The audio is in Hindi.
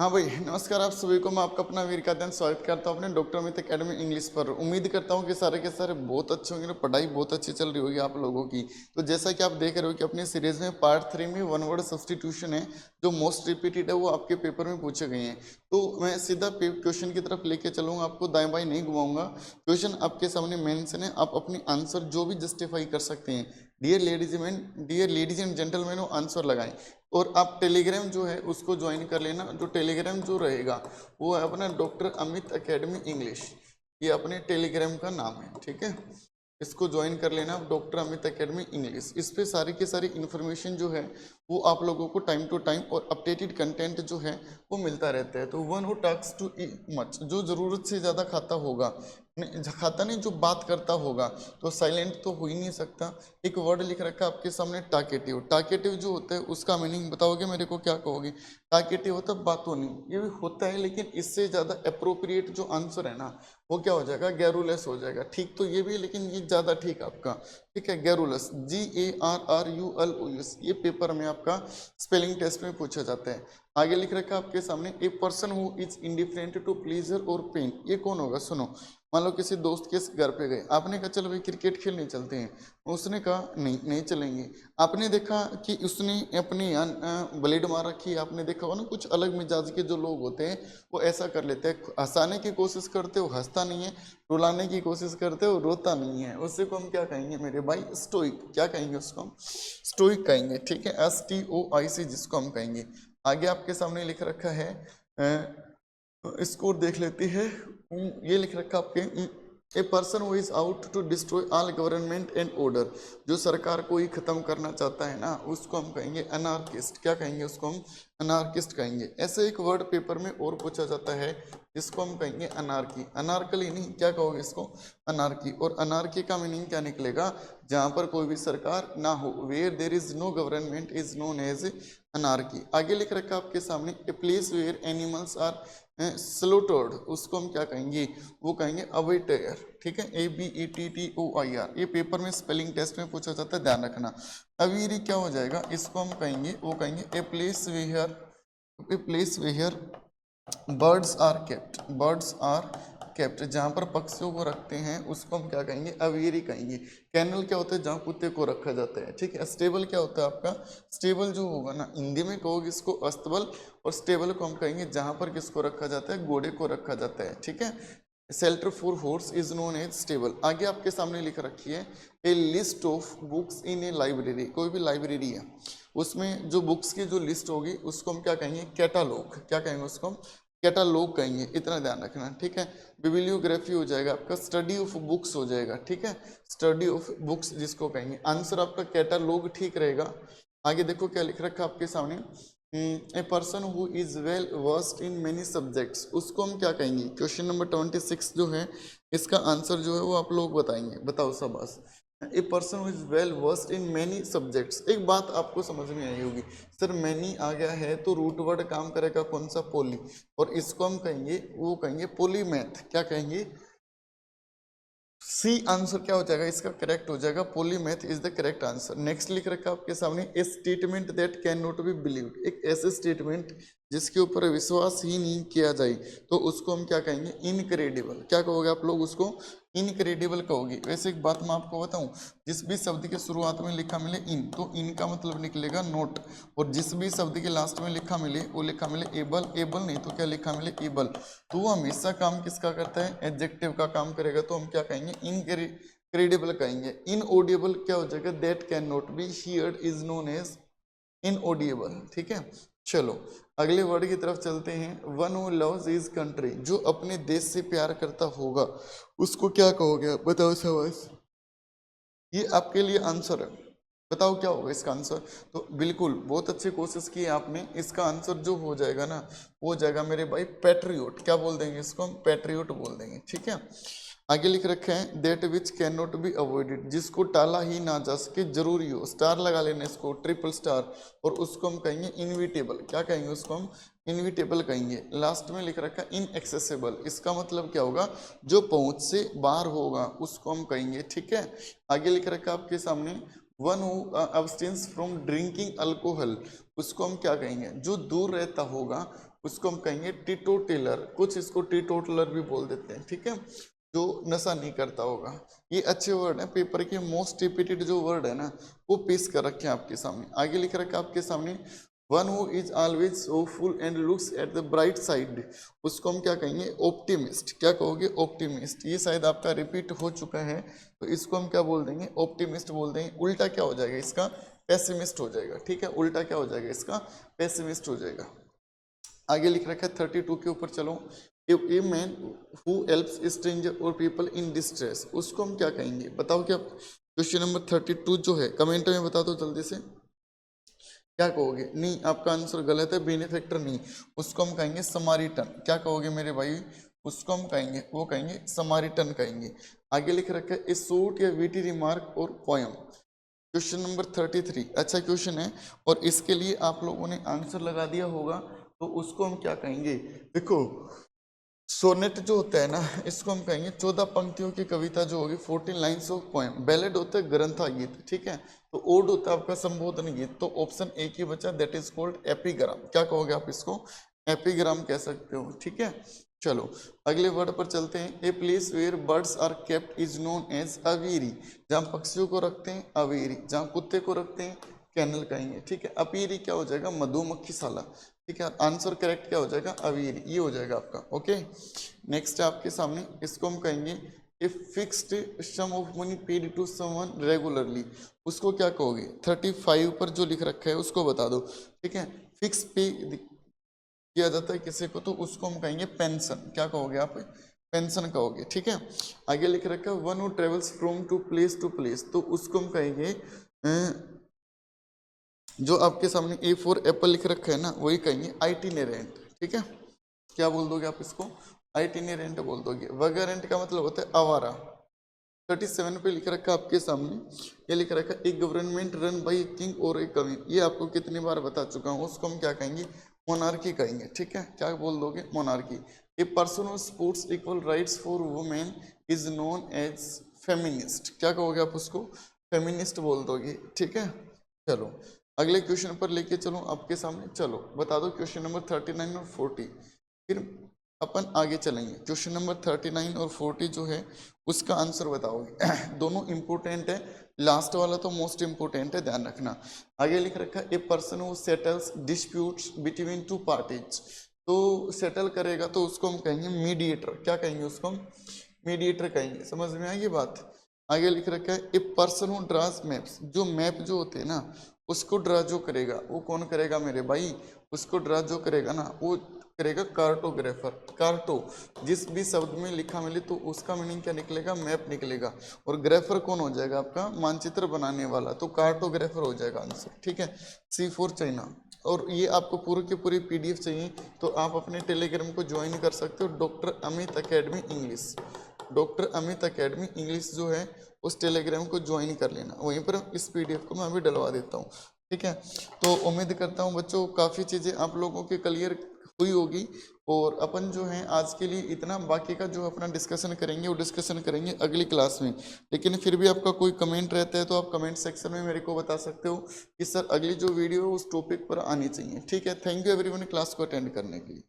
हाँ भाई, नमस्कार आप सभी को। मैं आपका अपना वीर का दिन स्वागत करता हूँ अपने डॉक्टर अमित अकेडमी इंग्लिश पर। उम्मीद करता हूँ कि सारे के सारे बहुत अच्छे होंगे, पढ़ाई बहुत अच्छी चल रही होगी आप लोगों की। तो जैसा कि आप देख रहे हो कि अपनी सीरीज में पार्ट 3 में वन वर्ड सब्स्टिट्यूशन है, जो मोस्ट रिपीटेड है वो आपके पेपर में पूछे गए हैं। तो मैं सीधा क्वेश्चन की तरफ लेके चलूँगा, आपको दाएं बाएं नहीं घुमाऊंगा। क्वेश्चन आपके सामने मेंशन है, आप अपनी आंसर जो भी जस्टिफाई कर सकते हैं। Dear ladies and gentleman answer लगाएं। और आप टेलीग्राम जो है उसको ज्वाइन कर लेना। जो टेलीग्राम जो रहेगा वो है अपना डॉक्टर अमित एकेडमी इंग्लिश, ये अपने टेलीग्राम का नाम है, ठीक है। इसको ज्वाइन कर लेना आप, डॉक्टर अमित एकेडमी इंग्लिश। इस पे सारी की सारी इन्फॉर्मेशन जो है वो आप लोगों को टाइम टू टाइम और अपडेटेड कंटेंट जो है वो मिलता रहता है। तो one who talks too much, जो ज़रूरत से ज़्यादा खाता होगा, खाता नहीं, जो बात करता होगा तो साइलेंट तो हो ही नहीं सकता। एक वर्ड लिख रखा है आपके सामने, टाकेटिव। टाकेटिव जो होता है उसका मीनिंग बताओगे मेरे को, क्या कहोगे? टाकेटिव होता है बातों नहीं, ये भी होता है, लेकिन इससे ज़्यादा अप्रोप्रिएट जो आंसर है ना वो क्या हो जाएगा? गैरुलस हो जाएगा। ठीक तो ये भी है, लेकिन ये ज़्यादा ठीक आपका, ठीक है। गैरुलस, GARRULOS, ये पेपर में आपका स्पेलिंग टेस्ट में पूछा जाता है। आगे लिख रखा है आपके सामने, a person who is indifferent to pleasure और पेन, ये कौन होगा? सुनो, मान लो किसी दोस्त के घर पे गए, आपने कहा चलो भाई क्रिकेट खेलने चलते हैं, उसने कहा नहीं नहीं चलेंगे। आपने देखा कि उसने अपनी ब्लेड मार रखी है, आपने देखा हो ना कुछ अलग मिजाज के जो लोग होते हैं वो ऐसा कर लेते हैं, हंसाने की कोशिश करते हो हंसता नहीं है, रुलाने की कोशिश करते हो रोता नहीं है, उससे को हम क्या कहेंगे मेरे भाई? स्टोइक। क्या कहेंगे उसको हम? स्टोइक कहेंगे, ठीक है। STOIC जिसको हम कहेंगे। आगे आपके सामने लिख रखा है, स्कोर देख लेते हैं। ये लिख रखा आपके, a person who is out to destroy all government and order, जो सरकार को ही खत्म करना चाहता है ना उसको हम कहेंगे अनार्किस्ट। क्या कहेंगे उसको हम? अनार्किस्ट कहेंगे। ऐसे एक वर्ड पेपर में और पूछा जाता है जिसको हम कहेंगे अनार्की। अनारकली नहीं, क्या कहोगे इसको? अनार्की। और अनार्की का मीनिंग क्या निकलेगा? जहां पर कोई भी सरकार ना हो, where there is no government is known as anarchy. आगे लिख रखा आपके सामने, a place where animals are slaughtered, उसको हम क्या कहेंगे? वो कहेंगे अवेटर, ठीक है। ABETTOIR, ये पेपर में स्पेलिंग टेस्ट में पूछा जाता है, ध्यान रखना। अवीरी क्या हो जाएगा? इसको हम कहेंगे, वो कहेंगे a place where birds are kept. Birds are kept, जहाँ पर पक्षियों को रखते हैं उसको हम क्या कहेंगे? अवेरी कहेंगे। कैनल क्या होता है? जहाँ कुत्ते को रखा जाता है, ठीक है। स्टेबल क्या होता है आपका? स्टेबल जो होगा ना, हिंदी में कहोगे इसको अस्तबल, और स्टेबल को हम कहेंगे जहाँ पर किसको रखा जाता है? घोड़े को रखा जाता है, ठीक है। Shelter for horse is known as stable. आगे आपके सामने लिख रखी है, a list of books in a library. कोई भी लाइब्रेरी है उसमें जो बुक्स की जो लिस्ट होगी उसको हम क्या कहेंगे? कैटालॉग। क्या कहेंगे उसको हम? कैटालॉग कहेंगे, इतना ध्यान रखना, ठीक है। बिब्लियोग्राफी हो जाएगा आपका, स्टडी ऑफ बुक्स हो जाएगा, ठीक है। स्टडी ऑफ बुक्स जिसको कहेंगे, आंसर आपका कैटालॉग ठीक रहेगा। आगे देखो क्या लिख रखा है आपके सामने, a person who is well versed in many subjects, उसको हम क्या कहेंगे? क्वेश्चन नंबर 26 जो है इसका आंसर जो है वो आप लोग बताएंगे। बताओ शाबाश। ए person who is well versed in many subjects. एक बात आपको समझ में आई होगी, सर मैनी आ गया है तो रूट वर्ड काम करेगा कौन सा? पोली। और इसको हम कहेंगे, वो कहेंगे पोलीमैथ। क्या कहेंगे? सी आंसर क्या हो जाएगा इसका? करेक्ट हो जाएगा, polymath is the correct answer. Next लिख रखा आपके सामने, a statement that can not be believed. एक ऐसे स्टेटमेंट जिसके ऊपर विश्वास ही नहीं किया जाए तो उसको हम क्या कहेंगे? इनक्रेडिबल। क्या कहोगे आप लोग उसको? इनक्रेडिबल कहोगे। वैसे एक बात मैं आपको बताऊं, जिस भी शब्द के शुरुआत में लिखा मिले इन, तो इन का मतलब निकलेगा नोट। और जिस भी शब्द के लास्ट में लिखा मिले वो लिखा मिले एबल, एबल नहीं तो क्या लिखा मिले? एबल। तो वो हमेशा काम किसका करता है? एडजेक्टिव का काम करेगा। तो हम क्या कहेंगे? इनक्रेडिबल कहेंगे। इनऑडिबल क्या हो जाएगा? That can not be heard is known as inaudible, ठीक है। चलो अगले वर्ड की तरफ चलते हैं। One who loves his country, जो अपने देश से प्यार करता होगा उसको क्या कहोगे आप? बताओ शाबाश। ये आपके लिए आंसर है, बताओ क्या होगा इसका आंसर? तो बिल्कुल बहुत अच्छी कोशिश की है आपने। इसका आंसर जो हो जाएगा ना वो हो जाएगा मेरे भाई पैट्रियोट। क्या बोल देंगे इसको हम? पैट्रियोट बोल देंगे, ठीक है। आगे लिख रखे हैं, that which can not be avoided, जिसको टाला ही ना जा सके, जरूरी हो। स्टार लगा लेना इसको, ट्रिपल स्टार। और उसको हम कहेंगे इनविटेबल। क्या कहेंगे उसको हम? इनविटेबल कहेंगे। लास्ट में लिख रखा है इनएक्सेसिबल, इसका मतलब क्या होगा? जो पहुंच से बाहर होगा उसको हम कहेंगे, ठीक है। आगे लिख रखा है आपके सामने, one who abstains from drinking alcohol, उसको हम क्या कहेंगे, जो दूर रहता होगा उसको हम कहेंगे टीटोटेलर, कुछ इसको टीटोटलर भी बोल देते हैं, ठीक है, जो नशा नहीं करता होगा। ये अच्छे वर्ड है, पेपर के मोस्ट रिपीटेड जो वर्ड है ना वो पेश कर रखे हैं आपके सामने। आगे लिख रखा है आपके सामने, one who is always soulful and looks at the bright side, उसको हम क्या कहेंगे, ऑप्टिमिस्ट। क्या कहोगे, ऑप्टिमिस्ट। ये शायद आपका रिपीट हो चुका है, तो इसको हम क्या बोल देंगे, ऑप्टिमिस्ट बोल देंगे। उल्टा क्या हो जाएगा इसका, पेसिमिस्ट हो जाएगा, ठीक है, उल्टा क्या हो जाएगा इसका, पेसिमिस्ट हो जाएगा। आगे लिख रखा है 32 के ऊपर चलो, a man who helps stranger और पीपल इन डिस्ट्रेस, उसको हम क्या कहेंगे, बताओ क्या। क्वेश्चन नंबर 32 जो है कमेंट में बता दो जल्दी से, क्या कहोगे। नहीं, आपका आंसर गलत है, बेनिफैक्टर नहीं, उसको हम कहेंगे समारिटन। क्या कहोगे मेरे भाई, उसको हम कहेंगे, वो कहेंगे समारिटन कहेंगे। आगे लिख रखा है ए शॉर्ट या वीटी रिमार्क और पोयम। क्वेश्चन नंबर 33 अच्छा क्वेश्चन है, और इसके लिए आप लोगों ने आंसर लगा दिया होगा, तो उसको हम क्या कहेंगे, देखो सोनेट जो होता है ना, इसको हम कहेंगे 14 पंक्तियों की कविता जो होगी, 14 लाइन्स ऑफ पोएम। बैलेड होता है ग्रंथा गीत, ठीक है, तो ओड होता है आपका संबोधन गीत। तो ऑप्शन ए की बचा, दैट इज कॉल्ड एपिग्राम। क्या कहोगे आप इसको, एपिग्राम कह सकते हो, ठीक है। चलो अगले वर्ड पर चलते हैं। A place where birds are kept is known as aviary, जहाँ पक्षियों को रखते हैं अवीरी, जहाँ कुत्ते को रखते हैं कैनल कहेंगे, ठीक है। अपीरी क्या हो जाएगा, मधुमक्खीशाला, ठीक है। आंसर करेक्ट क्या हो जाएगा, अवीरी, ये हो जाएगा आपका, ओके। नेक्स्ट है आपके सामने, इसको हम कहेंगे a fixed sum of money paid to someone regularly, उसको क्या कहोगे। 35 पर जो लिख रखा है उसको बता दो, ठीक है। फिक्स पे किया जाता है किसी को, तो उसको हम कहेंगे पेंशन। क्या कहोगे आप, पेंशन कहोगे, ठीक है। आगे लिख रखा है one who travels from to place, तो उसको हम कहेंगे जो आपके सामने ए फॉर एप्पल लिख रखा है ना, वही कहेंगे आइटिनेरेंट, ठीक है। क्या बोल दोगे आप इसको, आइटिनेरेंट बोल दोगे। वगैरेंट का मतलब होता है आवारा। 37 पे लिख रखा है आपके सामने, ये लिख रखा है ए गवर्नमेंट रन बाई किंग और ए क्वीन, ये आपको कितनी बार बता चुका हूँ, उसको हम क्या कहेंगे, मोनार्की कहेंगे, ठीक है। क्या बोल दोगे, monarchy. A person who supports equal rights for women is known as feminist. क्या कहोगे आप उसको, फेमिनिस्ट बोल दोगे, ठीक है। चलो अगले क्वेश्चन पर लेके चलो आपके सामने, चलो बता दो क्वेश्चन नंबर 39 और 40, फिर अपन आगे चलेंगे। क्वेश्चन नंबर 39 और 40 जो है उसका आंसर बताओगे। दोनों इंपॉर्टेंट है, लास्ट वाला तो मोस्ट इंपॉर्टेंट है, ध्यान रखना। आगे लिख रखा है ए person who settles disputes between two parties, तो सेटल करेगा तो उसको हम कहेंगे मीडिएटर। क्या कहेंगे उसको हम, मीडिएटर कहेंगे। समझ में आई ये बात। आगे लिख रखा है ए पर्सन हु ड्राज मैप्स, जो मैप जो होते हैं ना उसको ड्रा जो करेगा, वो कौन करेगा मेरे भाई, उसको ड्रा जो करेगा ना वो करेगा कार्टोग्राफर। कार्टो जिस भी शब्द में लिखा मिले तो उसका मीनिंग क्या निकलेगा, मैप निकलेगा। और ग्राफर कौन हो जाएगा आपका, मानचित्र बनाने वाला, तो कार्टोग्राफर हो जाएगा आंसर, ठीक है। C4 China. और ये आपको पूरी की पूरी PDF चाहिए तो आप अपने टेलीग्राम को ज्वाइन कर सकते हो, doctor Amit academy English. Doctor Amit academy English जो है उस टेलीग्राम को ज्वाइन कर लेना, वहीं पर इस PDF को मैं अभी डलवा देता हूँ, ठीक है। तो उम्मीद करता हूँ बच्चों काफ़ी चीज़ें आप लोगों के क्लियर हुई होगी। और अपन जो है आज के लिए इतना, बाकी का जो अपना डिस्कशन करेंगे वो डिस्कशन करेंगे अगली क्लास में। लेकिन फिर भी आपका कोई कमेंट रहता है तो आप कमेंट सेक्शन में मेरे को बता सकते हो कि सर अगली जो वीडियो है उस टॉपिक पर आनी चाहिए, ठीक है। थैंक यू एवरीवन क्लास को अटेंड करने के लिए।